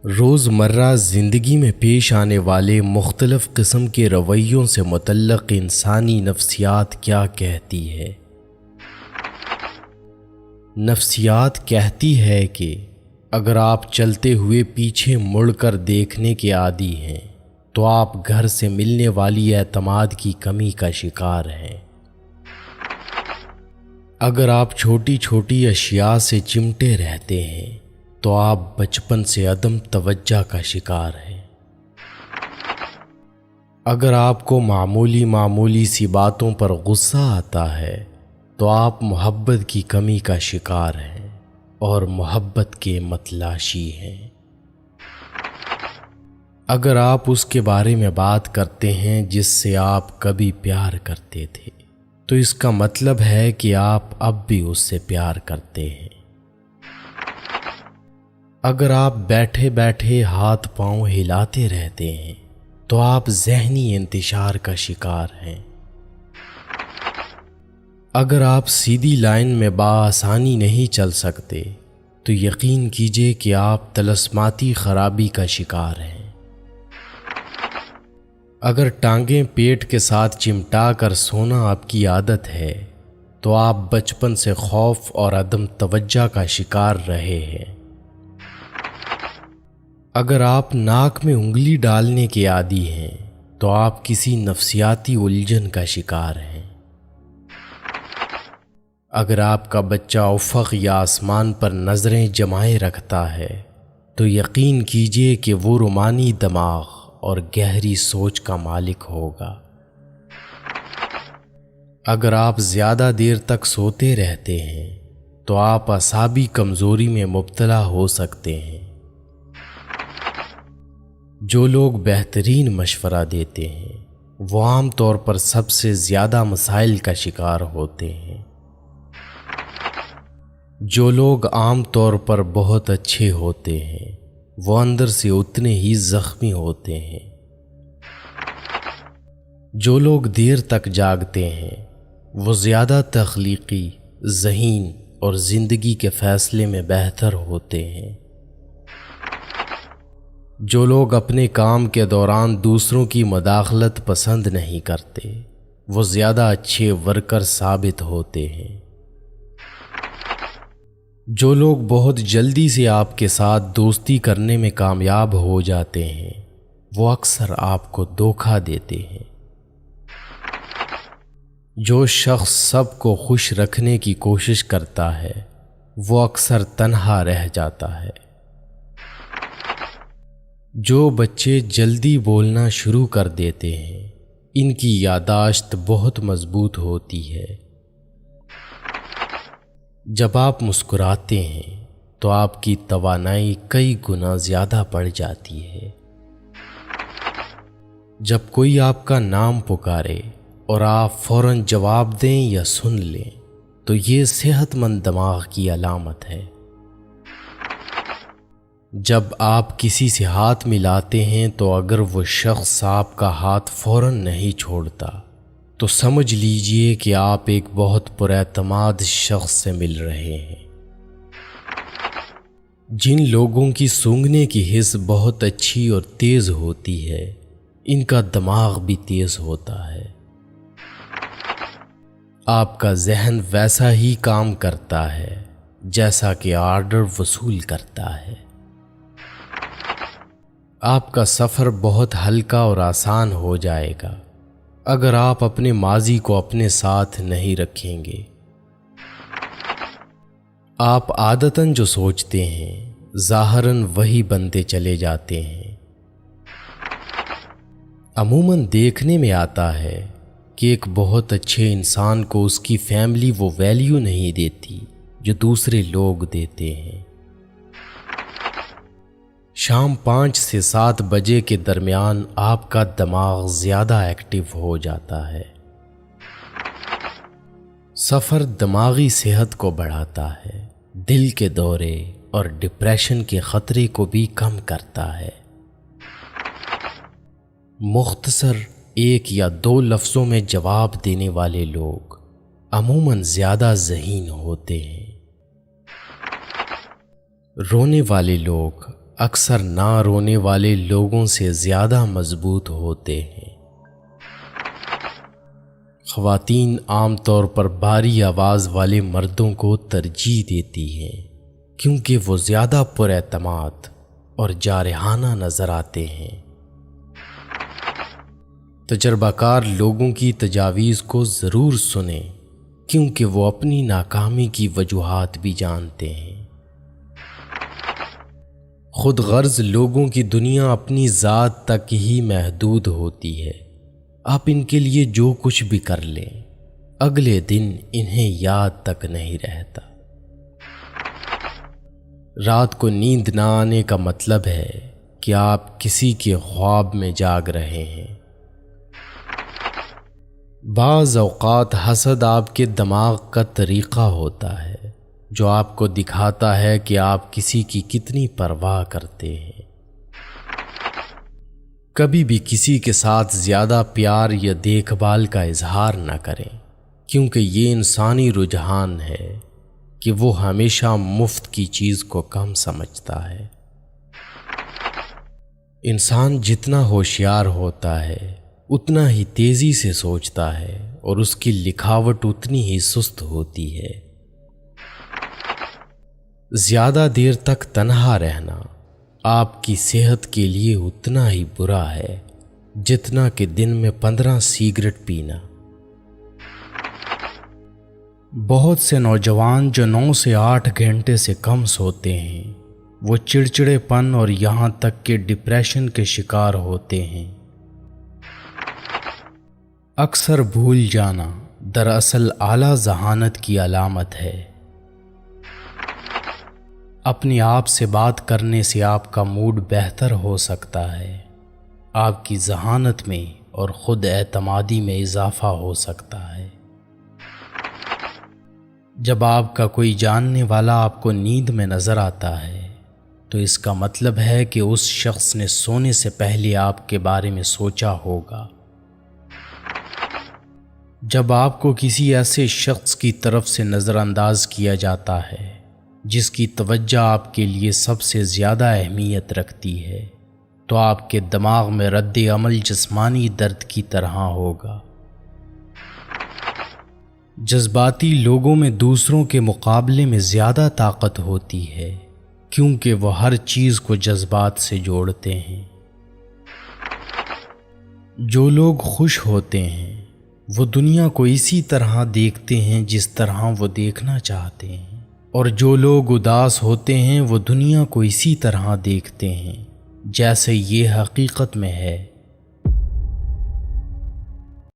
روزمرہ زندگی میں پیش آنے والے مختلف قسم کے رویوں سے متعلق انسانی نفسیات کیا کہتی ہے؟ نفسیات کہتی ہے کہ اگر آپ چلتے ہوئے پیچھے مڑ کر دیکھنے کے عادی ہیں تو آپ گھر سے ملنے والی اعتماد کی کمی کا شکار ہیں۔ اگر آپ چھوٹی چھوٹی اشیاء سے چمٹے رہتے ہیں تو آپ بچپن سے عدم توجہ کا شکار ہیں۔ اگر آپ کو معمولی سی باتوں پر غصہ آتا ہے تو آپ محبت کی کمی کا شکار ہیں اور محبت کے متلاشی ہیں۔ اگر آپ اس کے بارے میں بات کرتے ہیں جس سے آپ کبھی پیار کرتے تھے تو اس کا مطلب ہے کہ آپ اب بھی اس سے پیار کرتے ہیں۔ اگر آپ بیٹھے بیٹھے ہاتھ پاؤں ہلاتے رہتے ہیں تو آپ ذہنی انتشار کا شکار ہیں۔ اگر آپ سیدھی لائن میں بآسانی نہیں چل سکتے تو یقین کیجئے کہ آپ طلسماتی خرابی کا شکار ہیں۔ اگر ٹانگیں پیٹ کے ساتھ چمٹا کر سونا آپ کی عادت ہے تو آپ بچپن سے خوف اور عدم توجہ کا شکار رہے ہیں۔ اگر آپ ناک میں انگلی ڈالنے کے عادی ہیں تو آپ کسی نفسیاتی الجھن کا شکار ہیں۔ اگر آپ کا بچہ افق یا آسمان پر نظریں جمائے رکھتا ہے تو یقین کیجئے کہ وہ رومانی دماغ اور گہری سوچ کا مالک ہوگا۔ اگر آپ زیادہ دیر تک سوتے رہتے ہیں تو آپ اعصابی کمزوری میں مبتلا ہو سکتے ہیں۔ جو لوگ بہترین مشورہ دیتے ہیں وہ عام طور پر سب سے زیادہ مسائل کا شکار ہوتے ہیں۔ جو لوگ عام طور پر بہت اچھے ہوتے ہیں وہ اندر سے اتنے ہی زخمی ہوتے ہیں۔ جو لوگ دیر تک جاگتے ہیں وہ زیادہ تخلیقی، ذہین اور زندگی کے فیصلے میں بہتر ہوتے ہیں۔ جو لوگ اپنے کام کے دوران دوسروں کی مداخلت پسند نہیں کرتے وہ زیادہ اچھے ورکر ثابت ہوتے ہیں۔ جو لوگ بہت جلدی سے آپ کے ساتھ دوستی کرنے میں کامیاب ہو جاتے ہیں وہ اکثر آپ کو دھوکہ دیتے ہیں۔ جو شخص سب کو خوش رکھنے کی کوشش کرتا ہے وہ اکثر تنہا رہ جاتا ہے۔ جو بچے جلدی بولنا شروع کر دیتے ہیں ان کی یادداشت بہت مضبوط ہوتی ہے۔ جب آپ مسکراتے ہیں تو آپ کی توانائی کئی گنا زیادہ بڑھ جاتی ہے۔ جب کوئی آپ کا نام پکارے اور آپ فوراً جواب دیں یا سن لیں تو یہ صحت مند دماغ کی علامت ہے۔ جب آپ کسی سے ہاتھ ملاتے ہیں تو اگر وہ شخص آپ کا ہاتھ فوراً نہیں چھوڑتا تو سمجھ لیجئے کہ آپ ایک بہت پر اعتماد شخص سے مل رہے ہیں۔ جن لوگوں کی سونگھنے کی حس بہت اچھی اور تیز ہوتی ہے ان کا دماغ بھی تیز ہوتا ہے۔ آپ کا ذہن ویسا ہی کام کرتا ہے جیسا کہ آرڈر وصول کرتا ہے۔ آپ کا سفر بہت ہلکا اور آسان ہو جائے گا اگر آپ اپنے ماضی کو اپنے ساتھ نہیں رکھیں گے۔ آپ عادتاً جو سوچتے ہیں ظاہراً وہی بنتے چلے جاتے ہیں۔ عموماً دیکھنے میں آتا ہے کہ ایک بہت اچھے انسان کو اس کی فیملی وہ ویلیو نہیں دیتی جو دوسرے لوگ دیتے ہیں۔ شام 5 سے 7 بجے کے درمیان آپ کا دماغ زیادہ ایکٹیو ہو جاتا ہے۔ سفر دماغی صحت کو بڑھاتا ہے، دل کے دورے اور ڈپریشن کے خطرے کو بھی کم کرتا ہے۔ مختصر 1 یا 2 لفظوں میں جواب دینے والے لوگ عموماً زیادہ ذہین ہوتے ہیں۔ رونے والے لوگ اکثر نہ رونے والے لوگوں سے زیادہ مضبوط ہوتے ہیں۔ خواتین عام طور پر بھاری آواز والے مردوں کو ترجیح دیتی ہیں کیونکہ وہ زیادہ پر اعتماد اور جارحانہ نظر آتے ہیں۔ تجربہ کار لوگوں کی تجاویز کو ضرور سنیں کیونکہ وہ اپنی ناکامی کی وجوہات بھی جانتے ہیں۔ خود غرض لوگوں کی دنیا اپنی ذات تک ہی محدود ہوتی ہے۔ آپ ان کے لیے جو کچھ بھی کر لیں، اگلے دن انہیں یاد تک نہیں رہتا۔ رات کو نیند نہ آنے کا مطلب ہے کہ آپ کسی کے خواب میں جاگ رہے ہیں۔ بعض اوقات حسد آپ کے دماغ کا طریقہ ہوتا ہے جو آپ کو دکھاتا ہے کہ آپ کسی کی کتنی پرواہ کرتے ہیں۔ کبھی بھی کسی کے ساتھ زیادہ پیار یا دیکھ بھال کا اظہار نہ کریں کیونکہ یہ انسانی رجحان ہے کہ وہ ہمیشہ مفت کی چیز کو کم سمجھتا ہے۔ انسان جتنا ہوشیار ہوتا ہے اتنا ہی تیزی سے سوچتا ہے اور اس کی لکھاوٹ اتنی ہی سست ہوتی ہے۔ زیادہ دیر تک تنہا رہنا آپ کی صحت کے لیے اتنا ہی برا ہے جتنا کہ دن میں 15 سگریٹ پینا۔ بہت سے نوجوان جو 9 سے 8 گھنٹے سے کم سوتے ہیں وہ چڑچڑے پن اور یہاں تک کہ ڈپریشن کے شکار ہوتے ہیں۔ اکثر بھول جانا دراصل اعلیٰ ذہانت کی علامت ہے۔ اپنے آپ سے بات کرنے سے آپ کا موڈ بہتر ہو سکتا ہے، آپ کی ذہانت میں اور خود اعتمادی میں اضافہ ہو سکتا ہے۔ جب آپ کا کوئی جاننے والا آپ کو نیند میں نظر آتا ہے تو اس کا مطلب ہے کہ اس شخص نے سونے سے پہلے آپ کے بارے میں سوچا ہوگا۔ جب آپ کو کسی ایسے شخص کی طرف سے نظر انداز کیا جاتا ہے جس کی توجہ آپ کے لیے سب سے زیادہ اہمیت رکھتی ہے تو آپ کے دماغ میں رد عمل جسمانی درد کی طرح ہوگا۔ جذباتی لوگوں میں دوسروں کے مقابلے میں زیادہ طاقت ہوتی ہے کیونکہ وہ ہر چیز کو جذبات سے جوڑتے ہیں۔ جو لوگ خوش ہوتے ہیں وہ دنیا کو اسی طرح دیکھتے ہیں جس طرح وہ دیکھنا چاہتے ہیں، اور جو لوگ اداس ہوتے ہیں وہ دنیا کو اسی طرح دیکھتے ہیں جیسے یہ حقیقت میں ہے۔